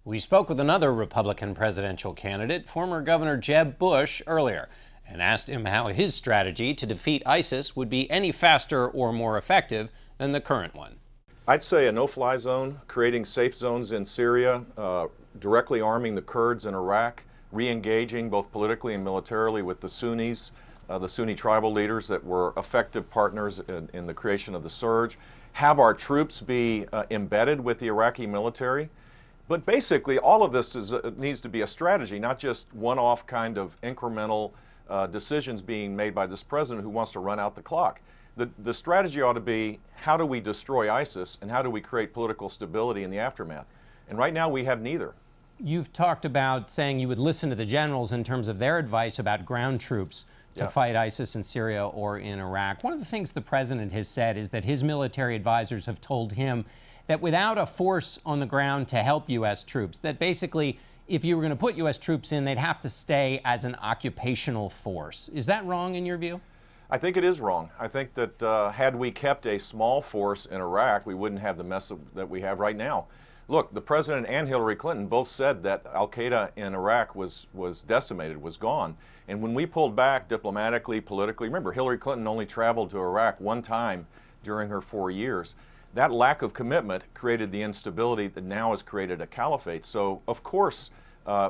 We spoke with another Republican presidential candidate, former Governor Jeb Bush, earlier, and asked him how his strategy to defeat ISIS would be any faster or more effective than the current one. I'd say a no-fly zone, creating safe zones in Syria, directly arming the Kurds in Iraq, re-engaging both politically and militarily with the Sunnis, the Sunni tribal leaders that were effective partners in the creation of the surge, have our troops be embedded with the Iraqi military. But basically, all of this needs to be a strategy, not just one-off kind of incremental decisions being made by this president who wants to run out the clock. The strategy ought to be, how do we destroy ISIS and how do we create political stability in the aftermath? And right now we have neither. You've talked about saying you would listen to the generals in terms of their advice about ground troops to fight ISIS in Syria or in Iraq. One of the things the president has said is that his military advisors have told him that without a force on the ground to help U.S. troops, that basically if you were going to put U.S. troops in, they'd have to stay as an occupational force. Is that wrong in your view? I think it is wrong. I think that had we kept a small force in Iraq, we wouldn't have the mess that we have right now. Look, the president and Hillary Clinton both said that al-Qaeda in Iraq was decimated, was gone. And when we pulled back diplomatically, politically, remember Hillary Clinton only traveled to Iraq one time during her 4 years. That lack of commitment created the instability that now has created a caliphate. So, of course,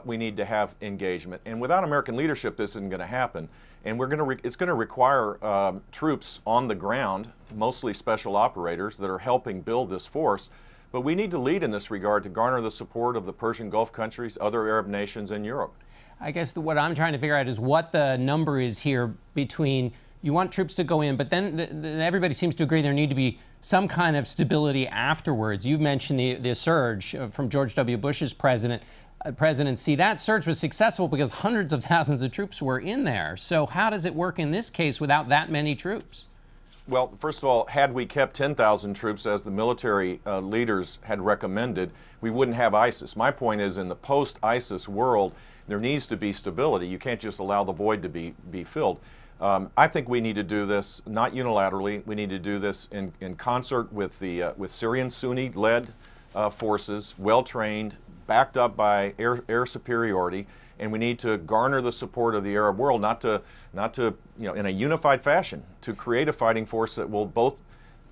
we need to have engagement. And without American leadership, this isn't going to happen. And it's going to require troops on the ground, mostly special operators, that are helping build this force. But we need to lead in this regard to garner the support of the Persian Gulf countries, other Arab nations, and Europe. I guess what I'm trying to figure out is what the number is here between you want troops to go in, but then everybody seems to agree there need to be some kind of stability afterwards. You've mentioned the surge from George W. Bush's presidency. That surge was successful because hundreds of thousands of troops were in there. So how does it work in this case without that many troops? Well, first of all, had we kept 10,000 troops as the military leaders had recommended, we wouldn't have ISIS. My point is, in the post-ISIS world, there needs to be stability. You can't just allow the void to be filled. I think we need to do this not unilaterally. We need to do this in concert with Syrian Sunni-led forces, well-trained, backed up by air superiority, and we need to garner the support of the Arab world, not to in a unified fashion, to create a fighting force that will both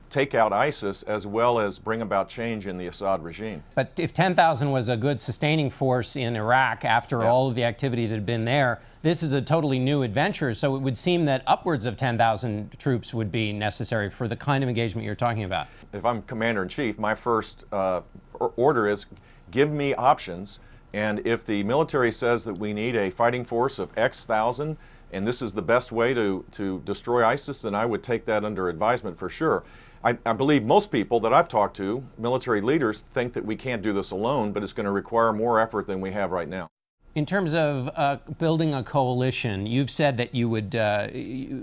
take out ISIS as well as bring about change in the Assad regime. But if 10,000 was a good sustaining force in Iraq after all of the activity that had been there, this is a totally new adventure. So it would seem that upwards of 10,000 troops would be necessary for the kind of engagement you're talking about. If I'm commander-in-chief, my first order is give me options. And if the military says that we need a fighting force of X thousand, and this is the best way to destroy ISIS, then I would take that under advisement for sure. I believe most people that I've talked to, military leaders, think that we can't do this alone, but it's going to require more effort than we have right now. In terms of building a coalition, you've said that you would,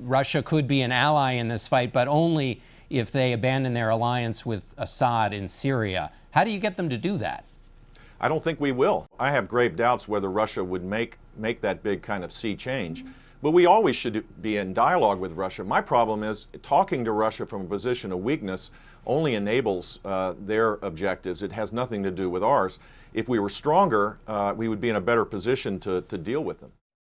Russia could be an ally in this fight, but only if they abandon their alliance with Assad in Syria. How do you get them to do that? I don't think we will. I have grave doubts whether Russia would make that big kind of sea change. But we always should be in dialogue with Russia. My problem is talking to Russia from a position of weakness only enables their objectives. It has nothing to do with ours. If we were stronger, we would be in a better position to deal with them.